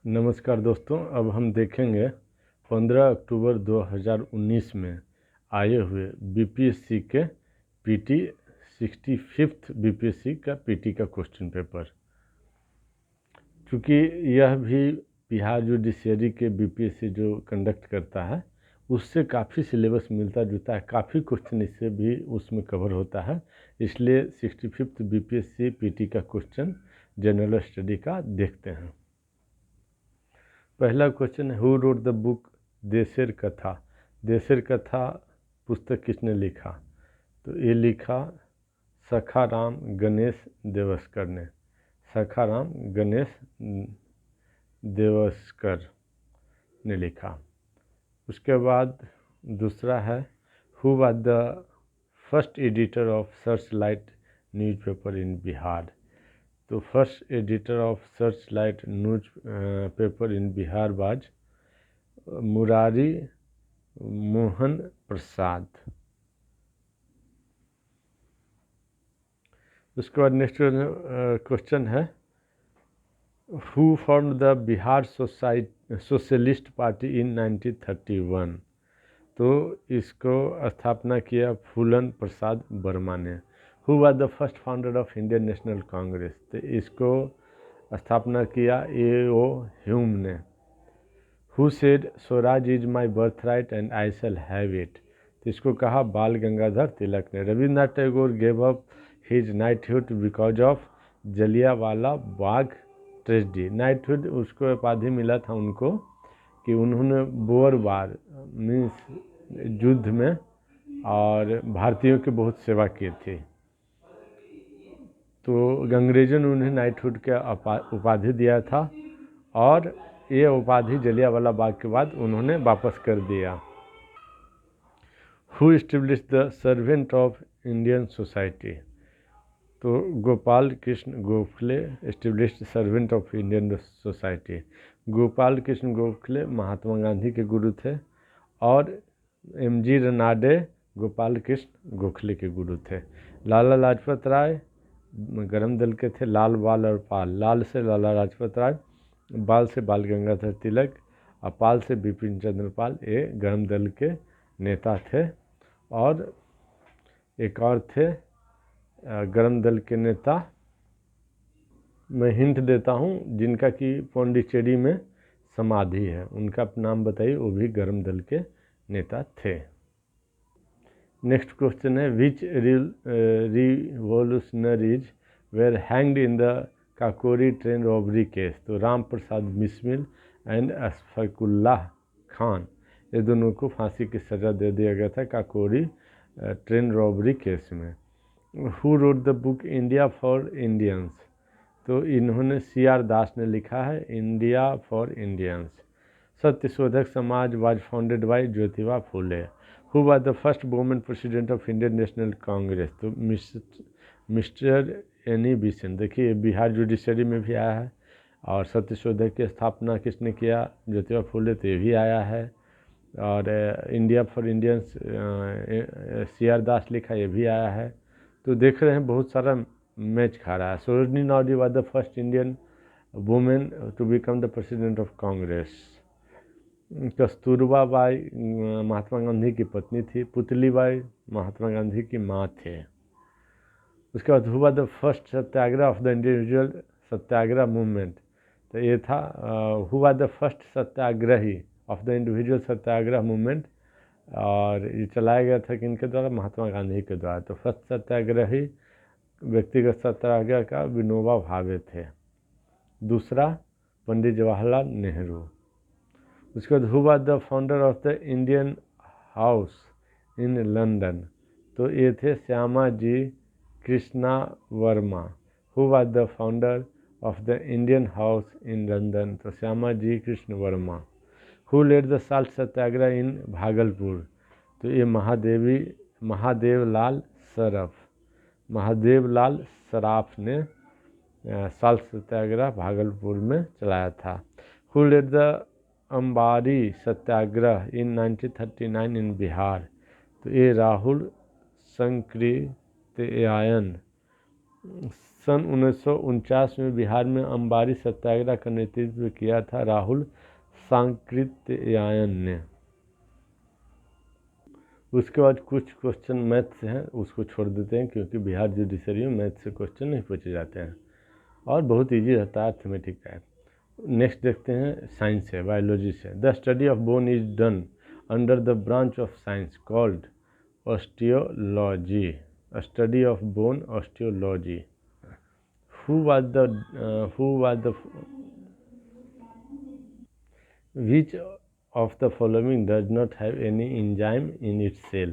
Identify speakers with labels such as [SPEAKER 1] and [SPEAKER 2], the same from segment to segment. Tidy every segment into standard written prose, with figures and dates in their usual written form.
[SPEAKER 1] नमस्कार दोस्तों, अब हम देखेंगे 15 अक्टूबर 2019 में आए हुए बीपीएससी के पीटी 65th बीपीएससी का पीटी का क्वेश्चन पेपर। चूँकि यह भी बिहार जुडिशरी के बीपीएससी जो कंडक्ट करता है उससे काफ़ी सिलेबस मिलता जुलता है, काफ़ी क्वेश्चन इससे भी उसमें कवर होता है, इसलिए 65th बीपीएससी पीटी का क्वेश्चन जनरल स्टडी का देखते हैं। पहला क्वेश्चन है, हु रोट द बुक देशेर कथा। देशेर कथा पुस्तक किसने लिखा? तो ये लिखा सखाराम गणेश देवस्कर ने। सखाराम गणेश देवस्कर ने लिखा। उसके बाद दूसरा है, who was the first editor of searchlight newspaper in Bihar. तो first editor of searchlight newspaper in Bihar was Murari Mohan Prasad. उसके बाद नेक्स्ट क्वेश्चन है, who formed the Bihar socialist party in 1931। तो इसको स्थापना किया फूलन प्रसाद वर्मा ने। Who was the first founder of Indian national Congress. तो इसको स्थापना किया A.O. ह्यूम ने। Who said Swaraj is my birth right and I shall have it. तो इसको कहा बाल गंगाधर तिलक ने। Rabindranath Tagore gave up his knighthood because of Jallianwala Bagh tragedy. Knighthood उसको उपाधि मिला था उनको कि उन्होंने बोअर वार मीन्स युद्ध में और भारतीयों की बहुत सेवा की थी, तो अंग्रेज़ों ने उन्हें नाइटहुड का उपाधि दिया था और ये उपाधि जलियांवाला बाग के बाद उन्होंने वापस कर दिया। Who establish the servant of Indian society. तो Gopal Krishna Gokhale established servant of Indian society. Gopal Krishna Gokhale Mahatma Gandhi के गुरु थे और M.G. रनाडे गोपाल कृष्ण गोखले के गुरु थे। लाला लाजपत राय गरम दल के थे, लाल बाल और पाल। लाल से लाला लाजपत राय, बाल से बाल गंगाधर तिलक और पाल से बिपिन चंद्र पाल, ये गरम दल के नेता थे। और एक और थे गरम दल के नेता, मैं हिंट देता हूँ, जिनका कि पौंडीचेरी में समाधि है, उनका नाम बताइए, वो भी गरम दल के नेता थे। नेक्स्ट क्वेश्चन है, which revolutionaries were hanged in the Kakori train robbery case. तो राम प्रसाद बिस्मिल एंड अशफाकुल्लाह खान, ये दोनों को फांसी की सज़ा दे दिया गया था काकोरी ट्रेन रॉबरी केस में। Who wrote the book India for Indians. तो इन्होंने C.R. दास ने लिखा है India for Indians. Satyashodhak Samaj was founded by Jyotiba Phule. Who was the first women president of Indian national Congress. तो मिस्टर एनी बेसेंट। देखिए बिहार जुडिशरी में भी आया है और सत्यशोधक की स्थापना किसने किया? ज्योतिबा फूले, तो ये भी आया है। और इंडिया फॉर इंडियंस C.R. दास लिखा, ये भी आया है। तो देख रहे हैं बहुत सारा मैच खा रहा है। Sarojini Naidu was the first Indian women to become the president of Congress. Kasturba Bai Mahatma Gandhi की पत्नी थी। पुतली बाई महात्मा गांधी की माँ थे। उसके बाद हुआ the first satyagraha of the individual satyagraha movement. तो ये था हुआ the first satyagrahi of the individual satyagraha movement, और ये चलाया गया था किनके द्वारा? महात्मा गांधी के द्वारा। तो फर्स्ट सत्याग्रही व्यक्तिगत सत्याग्रह का विनोबा भावे थे। दूसरा पंडित जवाहरलाल नेहरू। उसके बाद who was the founder of the Indian House in London. तो ये थे Shyama ji Krishna Varma. Who was the founder of the Indian House in London. तो Shyama ji Krishna Varma. Who led the salt satyagraha in Bhagalpur. तो ये महादेवलाल सराफ। महादेवलाल सराफ ने साल्ट सत्याग्रह भागलपुर में चलाया था। हु लेड द अंबारी सत्याग्रह इन 1939 इन बिहार। तो ये राहुल संकृत्यायन सन 1949 में बिहार में अंबारी सत्याग्रह का नेतृत्व किया था राहुल सांकृत्यायन ने। उसके बाद कुछ क्वेश्चन मैथ से हैं, उसको छोड़ देते हैं क्योंकि बिहार जुडिशरी में मैथ से क्वेश्चन नहीं पूछे जाते हैं और बहुत इजी रहता है अर्थमेटिक का। नेक्स्ट देखते हैं साइंस से, बायोलॉजी से। The study of bone is done under the branch of science called osteology. Study of bone, osteology. who was the which of the following does not have any enzyme in its cell?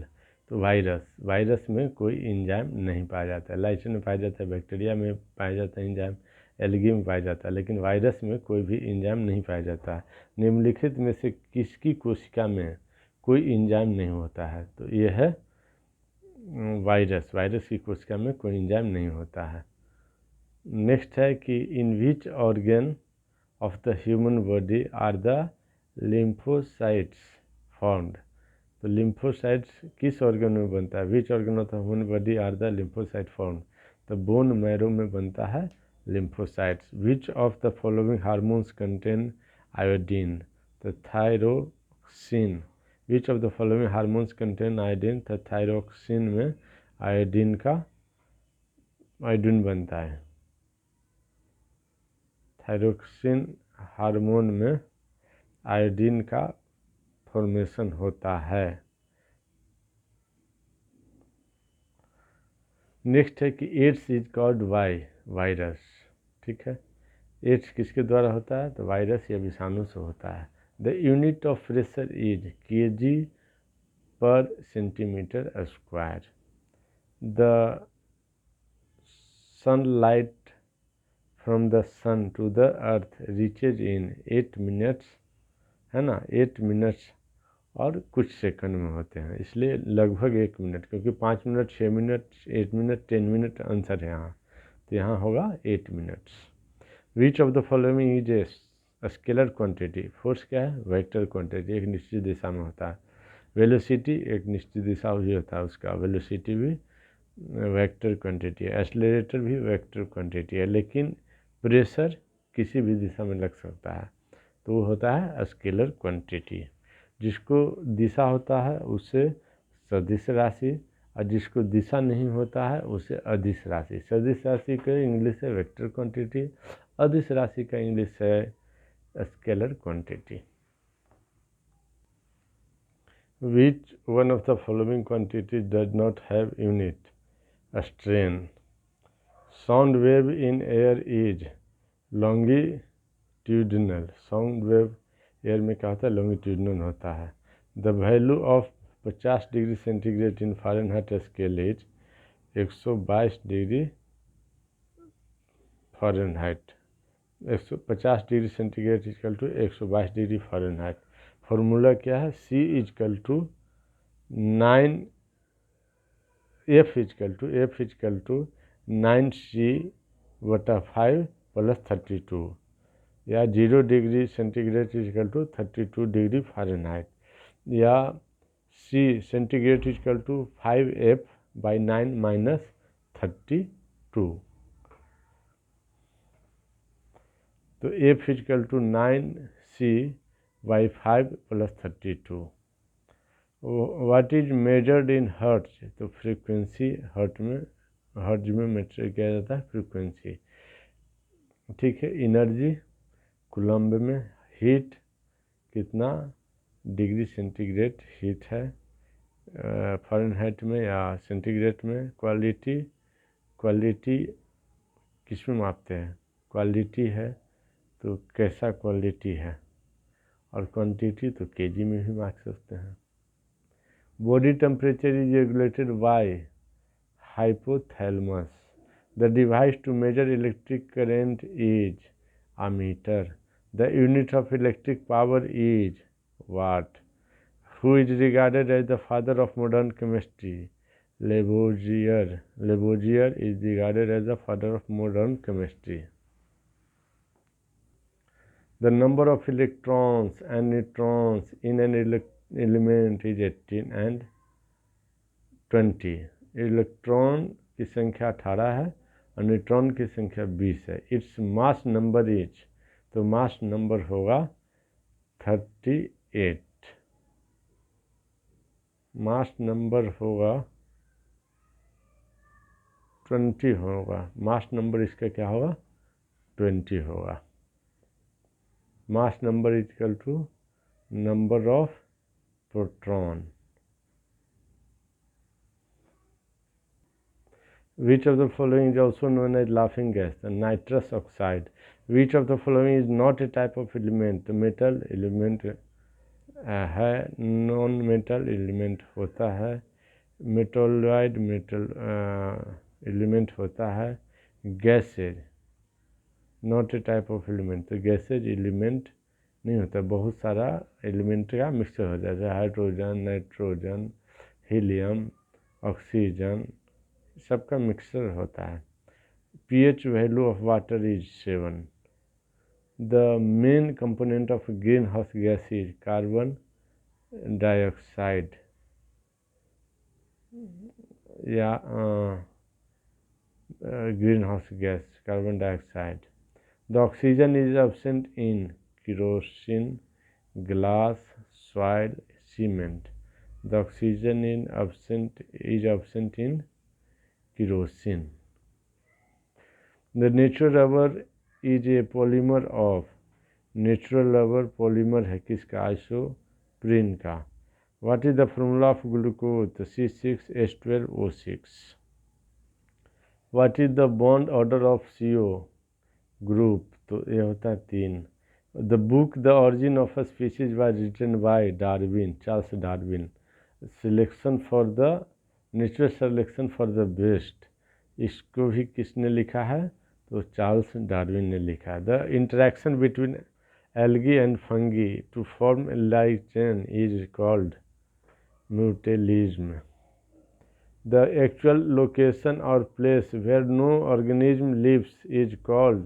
[SPEAKER 1] तो virus में कोई enzyme नहीं पाया जाता है। Licence में पाया जाता है, बैक्टीरिया में पाया जाता है एंजाइम, एल्गी में पाया जाता है, लेकिन वायरस में कोई भी एंजाइम नहीं पाया जाता है। निम्नलिखित में से किसकी कोशिका में कोई एंजाइम नहीं होता है? तो ये है वायरस की कोशिका में कोई एंजाइम नहीं होता है। नेक्स्ट है कि in which organ of the human body are the lymphocytes found? तो लिम्फोसाइट्स किस ऑर्गन में बनता है? Which organ of the human body are the lymphocyte found? तो बोन मैरो में बनता है lymphocytes. Which of the following hormones contain iodine? तो thyroxine. Which of the following hormones contain iodine? तो थायरोक्सिन में आयोडीन बनता है। थायरोक्सिन हार्मोन में आयोडीन का फॉर्मेशन होता है। नेक्स्ट है कि AIDS is called by virus. ठीक है, एड्स किसके द्वारा होता है? तो वायरस या विषाणु से होता है। The unit of pressure is kg per centimetre square. The sunlight from the sun to the earth reaches in 8 minutes, है ना, 8 मिनट्स और कुछ सेकंड में होते हैं, इसलिए लगभग 1 मिनट, क्योंकि 5 minute, 6 minute, 8 minute, 10 minute answer है यहाँ, तो यहाँ होगा 8 minutes. Which of the following is a scalar quantity? Force क्या है? वेक्टर क्वांटिटी, एक निश्चित दिशा में होता है। वेलोसिटी एक निश्चित दिशा भी होता है उसका, वेलोसिटी भी वेक्टर क्वांटिटी है। एक्सेलरेटर भी वेक्टर क्वांटिटी है, लेकिन प्रेशर किसी भी दिशा में लग सकता है, तो वो होता है स्केलर क्वांटिटी। जिसको दिशा होता है उसे सदिश राशि, और जिसको दिशा नहीं होता है उसे अदिश राशि। सदिश राशि का इंग्लिश है वेक्टर क्वांटिटी, अदिश राशि का इंग्लिश है scalar quantity. Which one of the following quantity does not have unit strain? Sound wave in air is longitudinal. Sound wave air में क्या होता है? लॉन्गिट्यूडिनल होता है। द वैल्यू ऑफ 50 degree centigrade in Fahrenheit scale is 122 degree Fahrenheit. 150 degree centigrade equal to 122 degree Fahrenheit. Formula क्या है? C equal to 9 F equal to 9C/5 + 32, या 0 degree centigrade equal to 32 degree Fahrenheit, या C centigrade equal to 5F/9 - 32। तो F equal to 9C/5 + 32। What is measured in hertz? तो frequency hertz में measure किया जाता है फ्रीक्वेंसी। ठीक है, एनर्जी कूलम्ब में, हीट कितना डिग्री सेंटीग्रेड हीट है फ़ारेनहाइट में या सेंटीग्रेड में। क्वालिटी किस में मापते हैं? क्वालिटी है तो कैसा क्वालिटी है, और क्वांटिटी तो केजी में भी माप सकते हैं। Body temperature is regulated by hypothalamus. The device to measure electric current is ammeter. The unit of electric power is watt. Who is regarded as the father of modern chemistry? Lavoisier. Lavoisier is regarded as the father of modern chemistry. The number of electrons and neutrons in an element is 18 and 20. Electron की संख्या 18 है और neutron की संख्या 20 है। Its mass number is, तो mass number होगा 38, mass number होगा 20 होगा, मास नंबर इसका क्या होगा 20 होगा। Mass number is equal to number of proton. Which of the following is also known as laughing gas? The nitrous oxide. Which of the following is not a type of element? The metal element है, non metal element होता है, metalloid metal element होता है, gases not a type of element, तो gases element नहीं होता, बहुत सारा एलिमेंट का मिक्सचर हो जाता है, हाइड्रोजन, नाइट्रोजन, हीलियम, ऑक्सीजन, सबका मिक्सचर होता है। pH value of water is 7। The main component of greenhouse gas is carbon dioxide या greenhouse gas carbon dioxide. The oxygen is absent in kerosene, glass, soil, cement. The oxygen is absent in kerosene. The natural rubber is a polymer of, natural rubber polymer है किसका isoprene का। What is the formula of glucose? C6H12O6. What is the bond order of CO group? तो ये होता है 3। The book The Origin of a Species was written by Darwin, Charles Darwin. Selection for the natural selection for the best, इसको भी किसने लिखा है? तो चार्ल्स डार्विन ने लिखा है। The interaction between algae and fungi to form lichen is called mutualism. The actual location और place where no organism lives is called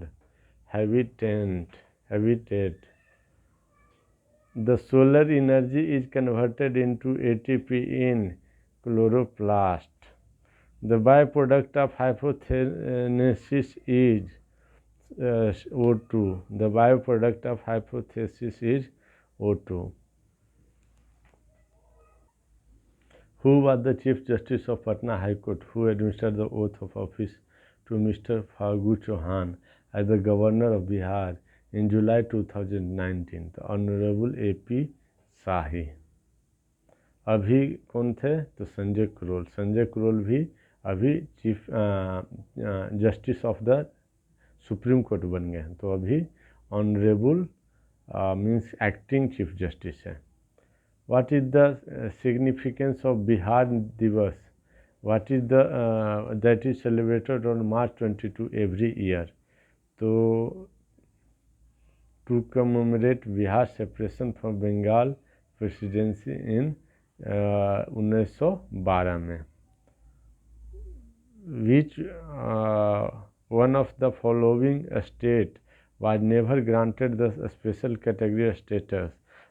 [SPEAKER 1] habitat. The solar energy is converted into ATP in chloroplast. The byproduct of hypothesis is O2. The byproduct of hypothesis is O2. Who was the Chief Justice of Patna High Court who administered the oath of office to Mr. Phagu Chauhan as the Governor of Bihar in July 2019? The Honorable A.P. Shahi. अभी कौन थे? तो संजय करोल। संजय करोल भी अभी chief justice of the Supreme Court बन गए हैं, तो अभी honourable means acting chief justice है। What is the significance of Bihar Diwas? What is the that is celebrated on March 22 every year? तो to commemorate Bihar separation from Bengal Presidency in 1912 में। Which one of the following state was never granted the special category status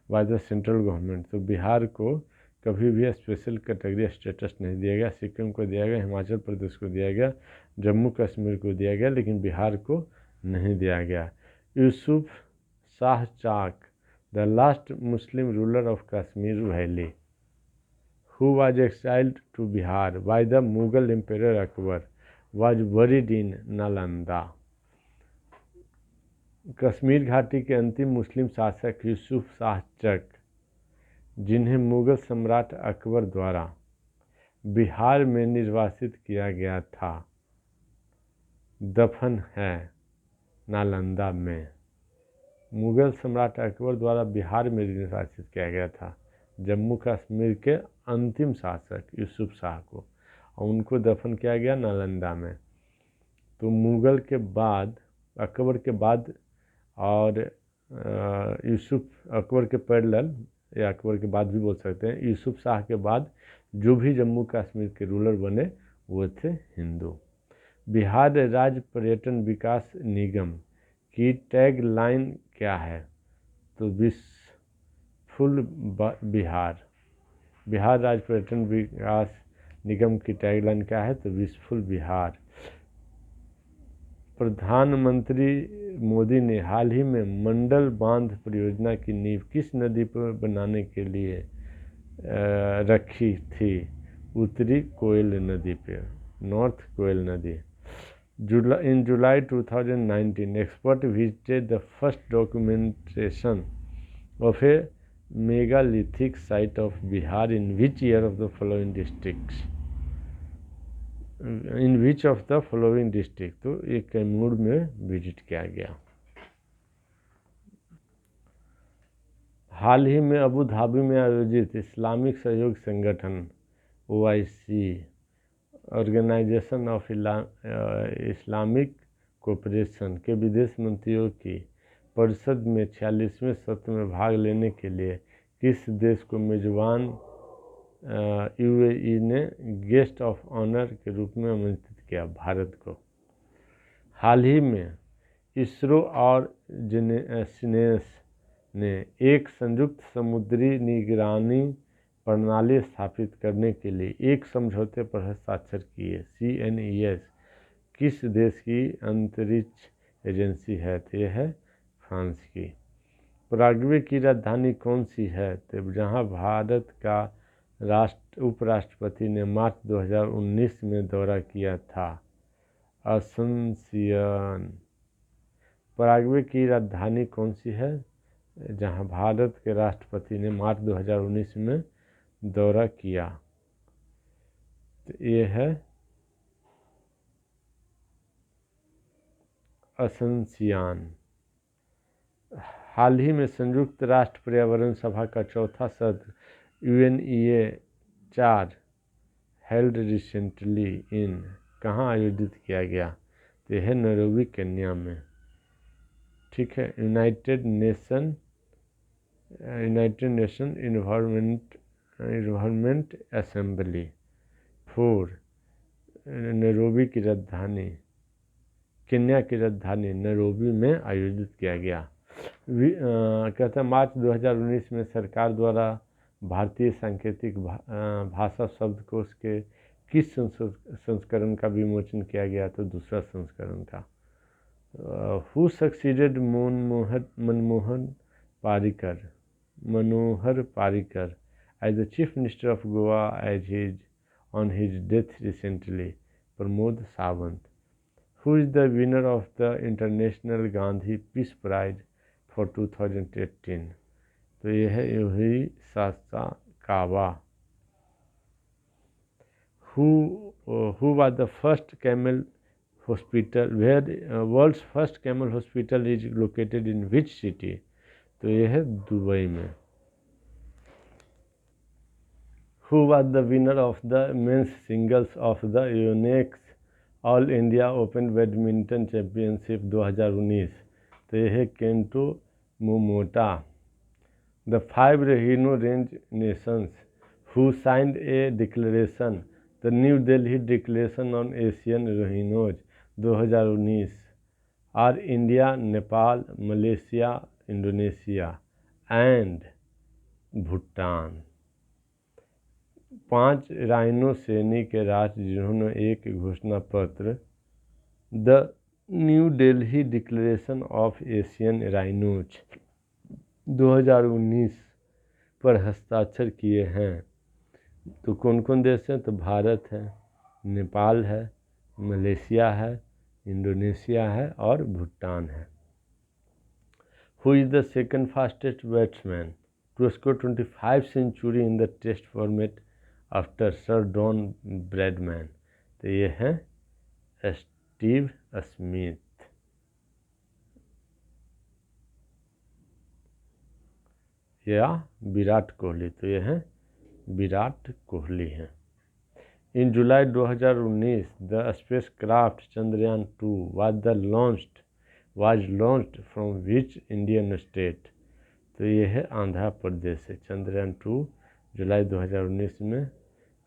[SPEAKER 1] by the central government? तो बिहार को कभी भी special category status नहीं दिया गया। सिक्किम को दिया गया, हिमाचल प्रदेश को दिया गया, जम्मू कश्मीर को दिया गया, लेकिन बिहार को नहीं दिया गया। Yusuf Shah Chak, the last Muslim ruler of Kashmir valley, who was exiled to Bihar by the Mughal Emperor Akbar, was buried in Nalanda. Kashmir घाटी के अंतिम मुस्लिम शासक यूसुफ शाह चक, जिन्हें मुगल सम्राट अकबर द्वारा बिहार में निर्वासित किया गया था, दफन है नालंदा में। मुगल सम्राट अकबर द्वारा बिहार में निर्वासित किया गया था जम्मू कश्मीर के अंतिम शासक यूसुफ शाह को, और उनको दफन किया गया नालंदा में। तो मुगल के बाद, अकबर के बाद और यूसुफ अकबर के पैरेलल या अकबर के बाद भी बोल सकते हैं, यूसुफ शाह के बाद जो भी जम्मू कश्मीर के रूलर बने वो थे हिंदू। बिहार राज्य पर्यटन विकास निगम की टैग लाइन क्या है? तो फुल बिहार। बिहार राज्य पर्यटन विकास निगम की टैगलाइन क्या है? तो विशफुल बिहार। प्रधानमंत्री मोदी ने हाल ही में मंडल बांध परियोजना की नींव किस नदी पर बनाने के लिए रखी थी? उत्तरी कोयल नदी पे, नॉर्थ कोयल नदी। In July 2019, experts visited the first documentation of a megalithic site of Bihar in which year of the following districts? In which of the following district, तो ये कैमूर में विजिट किया गया। हाल ही में अबू धाबी में आयोजित इस्लामिक सहयोग संगठन OIC, organisation of Islamic cooperation के विदेश मंत्रियों की परिषद में 46वें सत्र में भाग लेने के लिए किस देश को मेजबान UAE ने गेस्ट ऑफ ऑनर के रूप में आमंत्रित किया? भारत को। हाल ही में इसरो और सिनेस ने एक संयुक्त समुद्री निगरानी प्रणाली स्थापित करने के लिए एक समझौते पर हस्ताक्षर किए। CNES किस देश की अंतरिक्ष एजेंसी है? तो यह है फ्रांस की। पराग्वे की राजधानी कौन सी है? तो जहां भारत का उपराष्ट्रपति ने मार्च 2019 में दौरा किया था, असुनसियन। पराग्वे की राजधानी कौन सी है जहां भारत के राष्ट्रपति ने मार्च 2019 में दौरा किया? तो ये है असुनसियान। हाल ही में संयुक्त राष्ट्र पर्यावरण सभा का चौथा सत्र UNEA 4 हेल्ड रिसेंटली इन कहाँ आयोजित किया गया? तो यह है नैरोबी केन्या में। ठीक है। United nation environment assembly 4 Nairobi की राजधानी, केन्या की राजधानी नैरोबी में आयोजित किया गया। कहते हैं मार्च 2019 में सरकार द्वारा भारतीय सांकेतिक भाषा शब्दकोश के किस संस्करण का विमोचन किया गया? तो दूसरा संस्करण का। Who succeeded Manohar Parrikar as the chief minister of Goa on his death recently? Pramod Sawant. Who is the winner of the international Gandhi peace prize for 2018? तो यह है Yohei Sasakawa. Who was the first camel hospital? World's first camel hospital is located in which city? तो यह है Dubai में। Who was the winner of the men's singles of the Yonex all India open badminton championship 2019? तो यह है Kento Momota. The 5 Rhino Range nations who signed a declaration, the New Delhi Declaration on Asian Rhinos 2019 are India, Nepal, Malaysia, Indonesia and Bhutan. 5 rhino श्रेणी के राष्ट्र जिन्होंने एक घोषणा पत्र the new Delhi declaration of Asian rhinos 2019 पर हस्ताक्षर किए हैं, तो कौन कौन देश हैं? तो भारत है, नेपाल है, मलेशिया है, इंडोनेशिया है और भूटान है। Who is the second fastest batsman to score 25 century in the test format after sir Don Bradman? तो ये है स्टीव स्मिथ। या विराट कोहली? तो ये है विराट कोहली हैं। इन जुलाई 2019 the space craft Chandrayaan 2 was launched from which Indian state? तो ये है आंध्र प्रदेश से। चंद्रयान 2 जुलाई 2019 में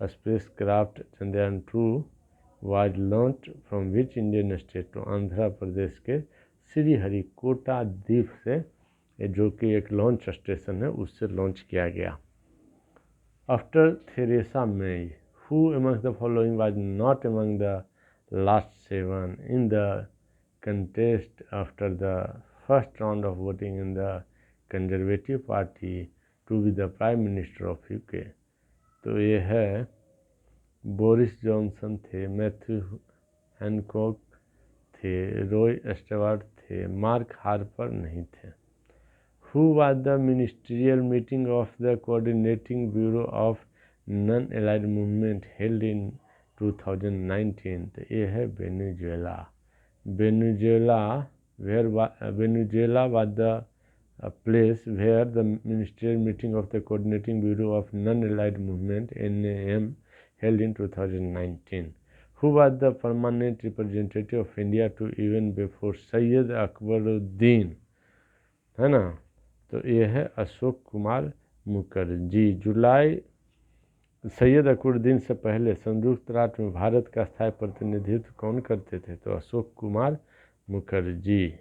[SPEAKER 1] space craft Chandrayaan 2 was launched from which Indian state? तो आंध्र प्रदेश के श्रीहरिकोटा द्वीप से, जो कि एक लॉन्च स्टेशन है, उससे लॉन्च किया गया। After Theresa May who among the following was not among the last 7 in the contest after the first round of voting in the Conservative Party to be the Prime Minister of UK। तो ये है Boris Johnson थे, Matthew Hancock थे, Roy Stuart थे, mark Harper नहीं थे। Who was the ministerial meeting of the Coordinating Bureau of Non-Allied Movement held in 2019? तो ये है Venezuela. Venezuela was the place where the ministerial meeting of the Coordinating Bureau of Non-Allied Movement (NAM) held in 2019. Who was the permanent representative of India to UN before Syed Akbaruddin? है ना। तो ये है अशोक कुमार मुखर्जी। सैयद अकबरुद्दीन से पहले संयुक्त राष्ट्र में भारत का स्थायी प्रतिनिधित्व कौन करते थे? तो Ashok Kumar Mukherjee.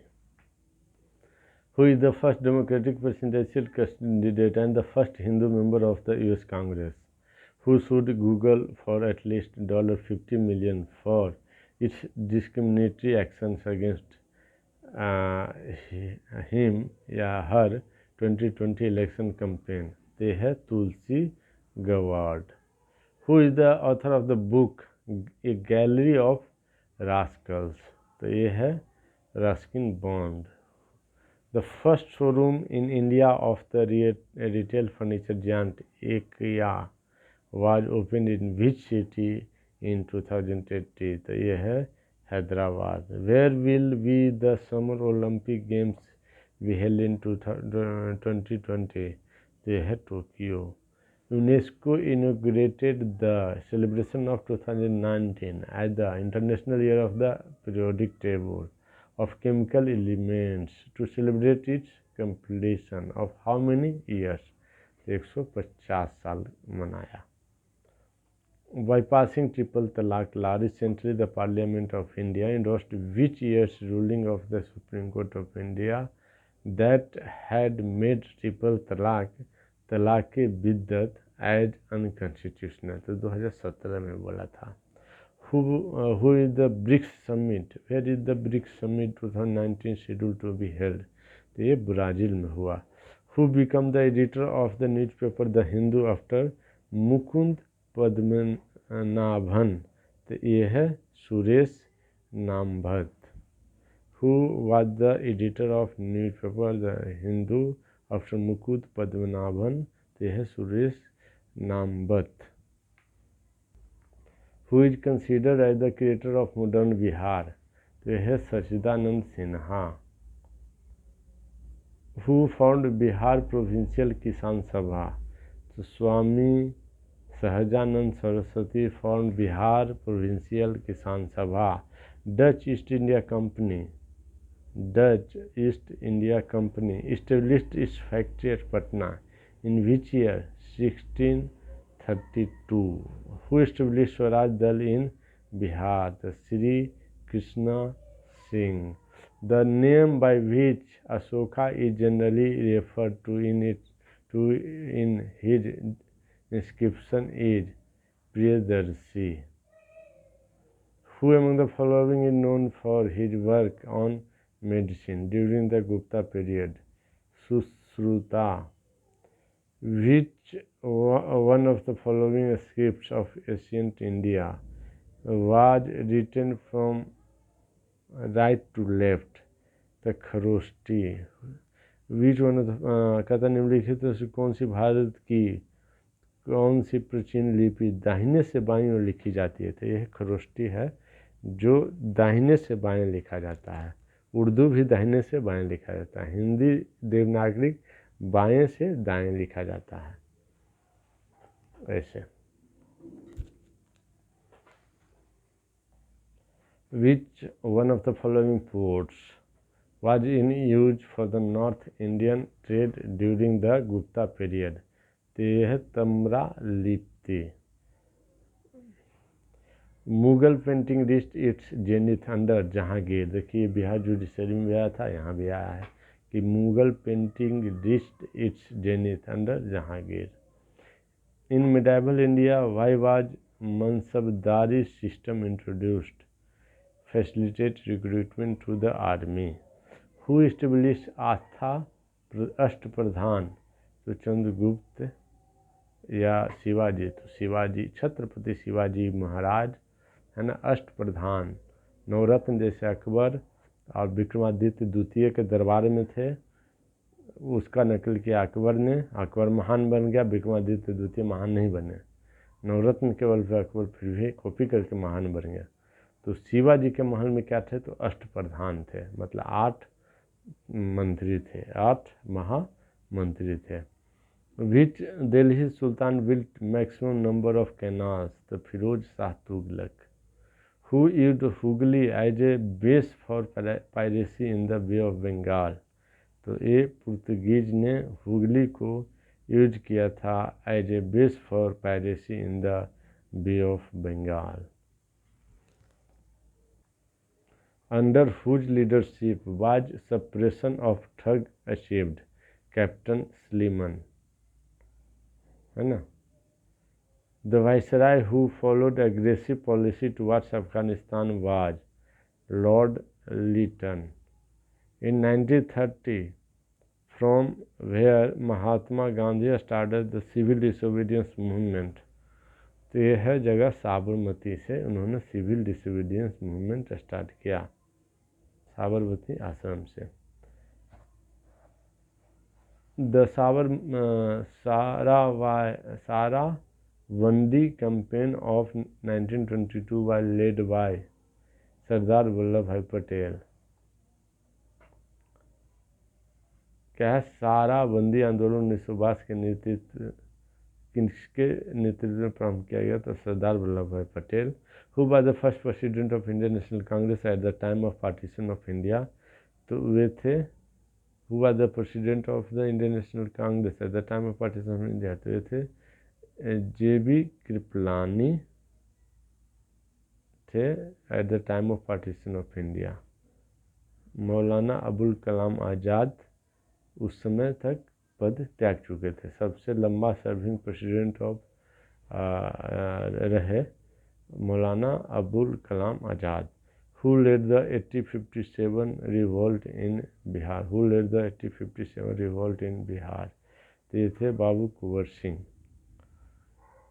[SPEAKER 1] Who is the first Democratic presidential candidate and the first Hindu member of the US Congress? Who sued Google for at least $50 million for its discriminatory actions against him या her 2020 election campaign? They है तुलसी गवार्ड। Who is the author of the book A Gallery of Rascals? तो ये है Ruskin bond. The first showroom in India of the retail furniture giant IKEA was opened in which city in 2018? तो ये है Hyderabad. Where will be the Summer Olympic Games be held in 2020? तो ये है Tokyo. UNESCO inaugurated the celebration of 2019 as the International Year of the Periodic Table of Chemical Elements to celebrate its completion of how many years? 150 साल मनाया। By passing triple talaq law recently, the Parliament of India endorsed which year's ruling of the Supreme Court of India that had made triple talaq बिद्दत as unconstitutional. तो 2017 में बोला था। Who is the BRICS Summit? Where is the BRICS Summit 2019 scheduled to be held? तो ये Brazil में हुआ। Who became the editor of the newspaper The Hindu after Mukund Padmanabhan? तो ये है Suresh नामभट्ट। Who was the editor of newspaper The Hindu after Mukund Padmanabhan? तो यह है Suresh नामभट्ट। Who is considered as the creator of modern Bihar? तो यह है Sachchidananda Sinha. Who founded Bihar Provincial Kisan Sabha? तो Swami Sahajanand Saraswati found Bihar Provincial Kisan Sabha. Dutch East India Company established its factory at Patna in which year? 1632. Who established Swaraj Dal in Bihar? The Sri Krishna Singh. The name by which Ashoka is generally referred to in his inscription is Priyadarshi. Who among the following is known for his work on medicine during the Gupta period? Sushruta. Which one of the following scripts of ancient India was written from right to left? The Kharoshti. Which one of the कथा निम्नलिखित से कौन सी भारत की कौन सी प्राचीन लिपि दाहिने से बाईं ओर लिखी जाती है? तो यह खरोष्टी है जो दाहिने से बाएं लिखा जाता है। उर्दू भी दाहिने से बाएं लिखा जाता है। हिंदी देवनागरी बाएं से दाएं लिखा जाता है। ऐसे Which one of the following ports was in use for the North Indian trade during the Gupta period? तो यह है Tamralipti. Mughal painting reached its zenith under Jahangir. देखिए बिहार जुडिशरी में आया था, यहाँ भी आया है कि Mughal painting reached its zenith under Jahangir. In medieval India why was मनसबदारी system introduced? facilitate recruitment to the army. Who established आस्था अष्टप्रधान? तो चंद्रगुप्त या शिवाजी? तो शिवाजी, छत्रपति शिवाजी महाराज है ना, अष्टप्रधान। नवरत्न जैसे अकबर और विक्रमादित्य द्वितीय के दरबार में थे, उसका नकल किया अकबर ने। अकबर महान बन गया, विक्रमादित्य द्वितीय महान नहीं बने। नवरत्न केवल पे अकबर फिर भी कॉपी करके महान बन गया। तो शिवाजी के महल में क्या थे? तो अष्टप्रधान थे, मतलब 8 मंत्री थे, 8 महामंत्री थे। Which Delhi sultan built maximum number of canals? तो Firoz Shah Tughlaq. Who used Hooghly as a base for piracy in the Bay of Bengal? तो ये पुर्तगीज ने हुगली को यूज किया था as a base for piracy in the Bay of Bengal. Under whose leadership was suppression of thug achieved? Captain Sleeman, है ना। The viceroy who followed aggressive policy towards Afghanistan was? Lord Lytton. In 1930 from where Mahatma Gandhi started the civil disobedience movement? तो यह है जगह साबरमती से उन्होंने civil disobedience movement start किया, साबरमती आश्रम से। The Sarabandi campaign of 1922 was led by? Sardar Vallabhbhai Patel. क्या है? साराबंदी आंदोलन 1922 के नेतृत्व किसके नेतृत्व में प्रारंभ किया गया? तो सरदार Vallabhbhai Patel. Who was the first president of Indian national Congress at the time of partition of India? तो वे थे, who was the president of the Indian national Congress at the time of partition of India? तो ये थे JB Kripalani थे at the time of partition of India. Maulana Abul Kalam Azad उस समय तक पद त्याग चुके थे। सबसे लंबा सर्विंग प्रेसिडेंट ऑफ रहे Maulana Abul Kalam Azad. Who led the 1857 revolt in Bihar? Who led the 1857 revolt in Bihar? तो ये थे बाबू Kunwar Singh.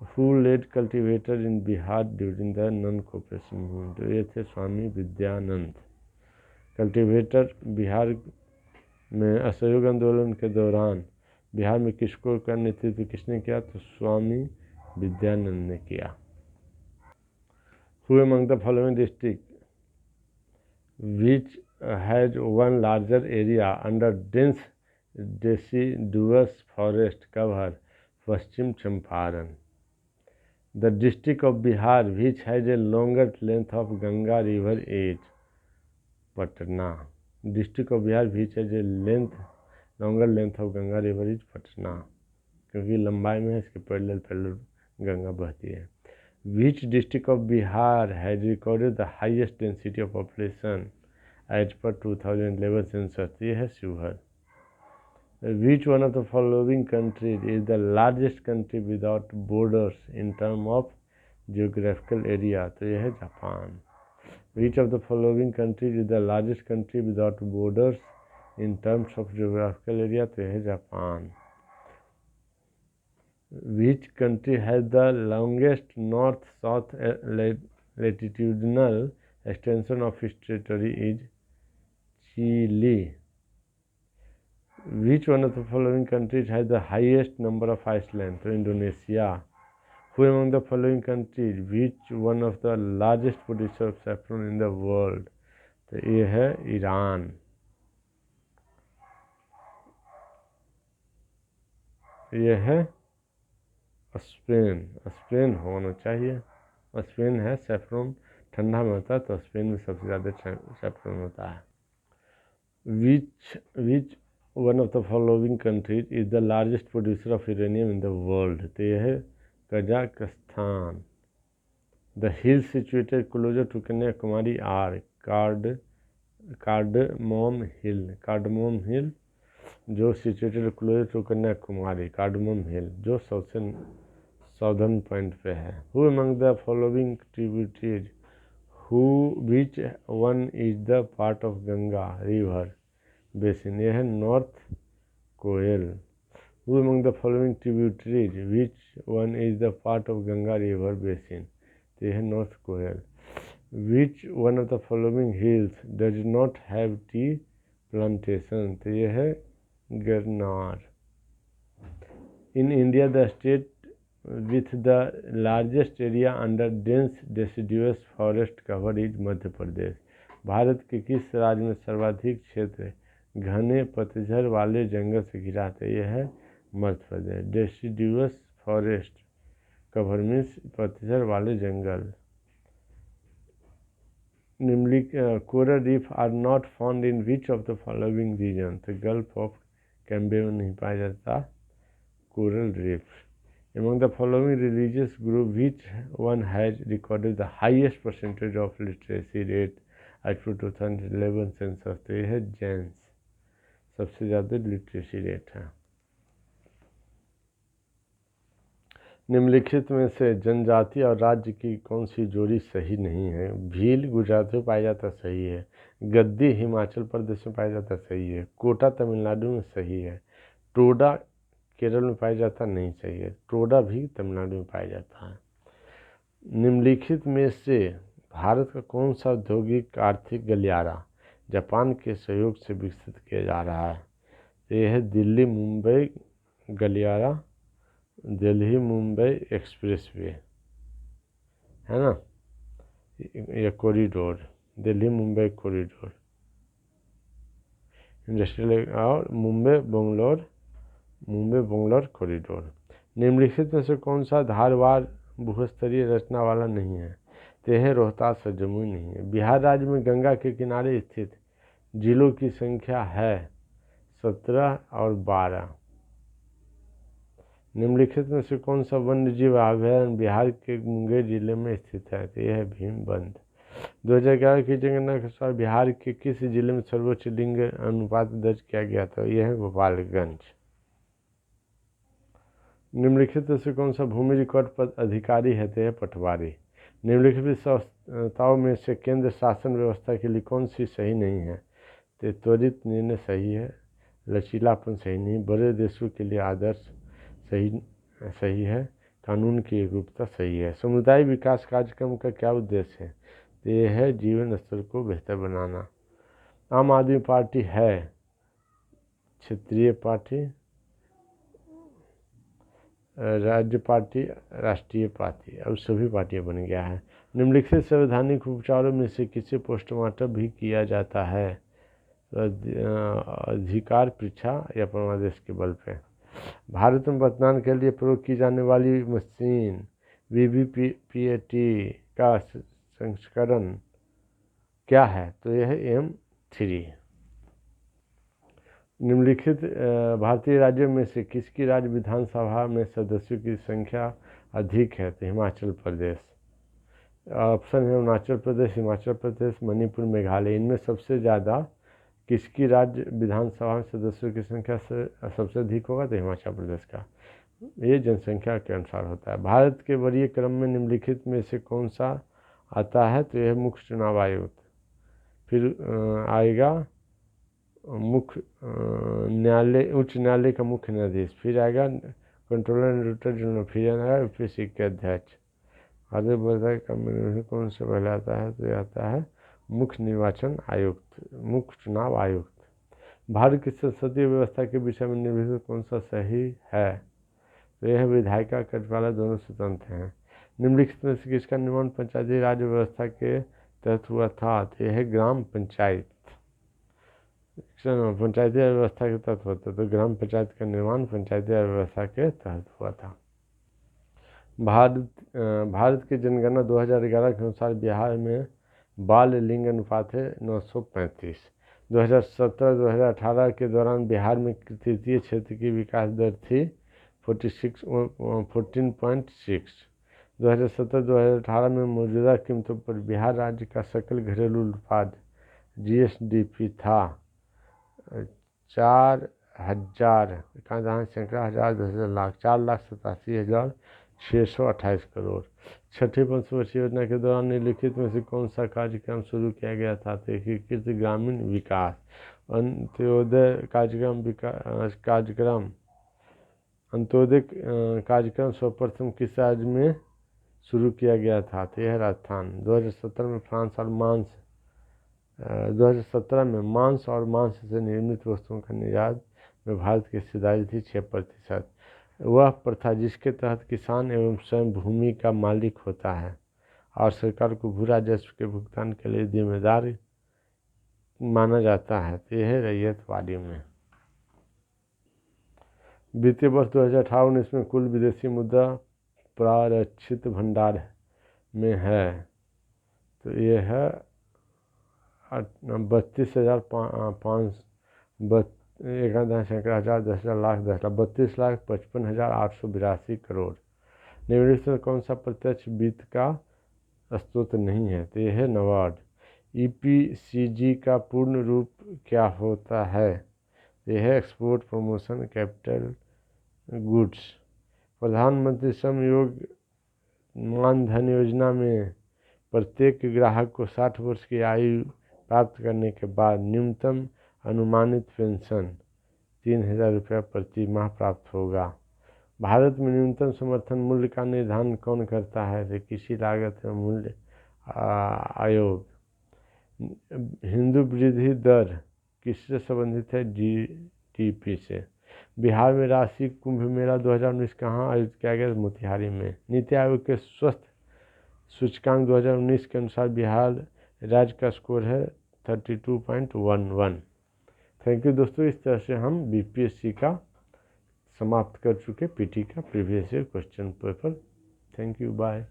[SPEAKER 1] Who led cultivator in Bihar during the non-cooperation movement? तो ये थे स्वामी विद्यानंद। कल्टिवेटर बिहार में असहयोग आंदोलन के दौरान बिहार में किसको का नेतृत्व किसने किया? तो स्वामी विद्यानंद ने किया। Who among the following district which has one larger area under dense deciduous forest cover? Paschim Champaran. The district of Bihar which has a longer length of Ganga river is? Patna. District of Bihar which has a longer length of Ganga river is Patna, क्योंकि लंबाई में इसके parallel Ganga बहती है। Which district of Bihar has recorded the highest density of population as per 2011 census? ये है Sheohar. Which one of the following countries is the largest country without borders in terms of geographical area? तो यह है Japan. Which of the following countries is the largest country without borders in terms of geographical area? तो यह है Japan. Which country has the longest north-south latitudinal extension of its territory? Is Chile. Which one of the following countries has the highest number of islands? तो Indonesia. Who among the following countries which one of the largest producer of saffron in the world? तो ये है Iran. ये है Spain. Spain होना चाहिए। Spain है, saffron ठंडा में होता है, तो स्पेन में सबसे ज़्यादा सैफरन होता है। Which one of the following countries is the largest producer of uranium in the world? तो यह है Kazakhstan. The hill situated closer to Kanyakumari are? Cardamom hill जो situated closer to Kanyakumari, cardamom hill जो सबसे साउदर्न पॉइंट पे है। Who among the following tributaries which one is the part of Ganga river basin, यह है North Koel. Who among the following tributaries which one is the part of Ganga river basin, तो यह है North Koel. Which one of the following hills does not have tea plantation, तो यह है Girnar. In India the state with the largest area under dense deciduous forest cover is Madhya Pradesh. Bharat के किस राज्य में सर्वाधिक क्षेत्र घने पतझड़ वाले जंगल से घिरा है, यह है Madhya Pradesh. Deciduous forest cover means पतझड़ वाले जंगल। निम्नलिखित coral reef are not found in which of the following region, तो गल्फ ऑफ कैम्बे में नहीं पाया जाता coral reef. Among the following religious group, which one has recorded the highest percentage of literacy rate as per 2011 census, तो यह है जैन्स, सबसे ज़्यादा लिटरेसी रेट है। निम्नलिखित में से जनजाति और राज्य की कौन सी जोड़ी सही नहीं है? भील गुजरात में पाया जाता सही है, गद्दी हिमाचल प्रदेश में पाया जाता सही है, कोटा तमिलनाडु में सही है, टोडा केरल में पाया जाता नहीं सही है, टोडा भी तमिलनाडु में पाया जाता है। निम्नलिखित में से भारत का कौन सा औद्योगिक आर्थिक गलियारा जापान के सहयोग से विकसित किया जा रहा है? यह है दिल्ली मुंबई गलियारा, दिल्ली मुंबई एक्सप्रेसवे है ना, यह corridor, Delhi Mumbai corridor industrial, और मुंबई बंगलौर कॉरिडोर। निम्नलिखित में से कौन सा धारवार भूस्तरीय रचना वाला नहीं है? तो यह रोहतास और जमुई नहीं है। बिहार राज्य में गंगा के किनारे स्थित जिलों की संख्या है 17 और 12। निम्नलिखित में से कौन सा वन्य जीव अभयारण्य बिहार के मुंगेर जिले में स्थित है? तो यह है भीमबंध। 2011 की जनगणना के अनुसार बिहार के किस जिले में सर्वोच्च लिंग अनुपात दर्ज किया गया था? यह है गोपालगंज। निम्नलिखित में से कौन सा भूमि रिकॉर्ड पद अधिकारी है? तो यह पटवारी। निम्नलिखित संस्थाओं में से केंद्र शासन व्यवस्था के लिए कौन सी सही नहीं है? तो त्वरित निर्णय सही है, लचीलापन सही नहीं, बड़े देशों के लिए आदर्श सही है, कानून की एकरूपता सही है। समुदाय विकास कार्यक्रम का क्या उद्देश्य है? तो यह है जीवन स्तर को बेहतर बनाना। आम आदमी पार्टी है क्षेत्रीय पार्टी, राज्य पार्टी, राष्ट्रीय पार्टी, अब सभी पार्टियां बन गया है। निम्नलिखित संवैधानिक उपचारों में से किसे पोस्टमार्टम भी किया जाता है? अधिकार परीक्षा या परमादेश के बल पे। भारत में मतदान के लिए प्रयोग की जाने वाली मशीन वीवीपीएटी का संस्करण क्या है? तो यह है M3। निम्नलिखित भारतीय राज्यों में से किसकी राज्य विधानसभा में सदस्यों की संख्या अधिक है? तो हिमाचल प्रदेश। ऑप्शन है अरुणाचल प्रदेश, हिमाचल प्रदेश, मणिपुर, मेघालय। इनमें सबसे ज़्यादा किसकी राज्य विधानसभा में सदस्यों की संख्या से सबसे अधिक होगा? तो हिमाचल प्रदेश का। ये जनसंख्या के अनुसार होता है। भारत के वरीय क्रम में निम्नलिखित में से कौन सा आता है? तो यह मुख्य चुनाव आयुक्त, फिर आएगा मुख्य न्यायालय, उच्च न्यायालय का मुख्य न्यायाधीश, फिर आएगा कंट्रोलर एंड ऑडिटर जनरल, फिर आएगा यूपीएससी के अध्यक्ष। आगे बताए कम्युनिटी कौन से पहले आता है? तो यह आता है मुख्य निर्वाचन आयुक्त, मुख्य चुनाव आयुक्त। भारत की संसदीय व्यवस्था के विषय में निम्नलिखित कौन सा सही है? तो यह विधायिका कार्यपालिका दोनों स्वतंत्र हैं। निम्नलिखित में से किसका निर्माण पंचायती राज व्यवस्था के तहत हुआ था? तो यह है ग्राम पंचायत, पंचायती राज व्यवस्था के तहत होता, तो ग्राम पंचायत का निर्माण पंचायती राज व्यवस्था के तहत हुआ था। भारत की जनगणना 2011 के अनुसार बिहार में बाल लिंग अनुपात है 935। 2017-2018 के दौरान बिहार में तृतीय क्षेत्र की विकास दर थी 14.6। 2017-2018 में मौजूदा कीमतों पर बिहार राज्य का सकल घरेलू उत्पाद GSDP था 4,000 10,000 4,87,000 628 करोड़। छठी पंचवर्षीय योजना के दौरान निम्नलिखित में से कौन सा कार्यक्रम शुरू किया गया था? तो एकीकृत ग्रामीण विकास, अंत्योदय कार्यक्रम सर्वप्रथम किस राज्य में शुरू किया गया था? तो यह राजस्थान। 2017 में मांस और मांस से निर्मित वस्तुओं का निर्यात में भारत की हिस्सेदारी थी 6%। वह प्रथा जिसके तहत किसान एवं स्वयं भूमि का मालिक होता है और सरकार को भू राजस्व के भुगतान के लिए जिम्मेदार माना जाता है, तो यह रैयतवाड़ी में। वित्तीय वर्ष 2018-19 में कुल विदेशी मुद्रा प्रारक्षित भंडार में है, तो यह है 32,000 करोड़। निम्नलिखित में कौन सा प्रत्यक्ष वित्त का स्रोत नहीं है? तो यह है नाबार्ड। EPCG का पूर्ण रूप क्या होता है? यह है एक्सपोर्ट प्रमोशन कैपिटल गुड्स। प्रधानमंत्री श्रम योगी मानधन योजना में प्रत्येक ग्राहक को 60 वर्ष की आयु प्राप्त करने के बाद न्यूनतम अनुमानित पेंशन 3,000 रुपये प्रति माह प्राप्त होगा। भारत में न्यूनतम समर्थन मूल्य का निर्धारण कौन करता है? तो कृषि लागत एवं मूल्य आयोग। हिंदू वृद्धि दर किससे संबंधित है? GDP से। बिहार में राष्ट्रीय कुंभ मेला 2019 कहाँ आयोजित किया गया? मोतिहारी में। नीति आयोग के स्वास्थ्य सूचकांक 2019 के अनुसार बिहार राज्य का स्कोर है 32.11। थैंक यू दोस्तों। इस तरह से हम BPSC का समाप्त कर चुके PT का previous year question paper. Thank you, bye.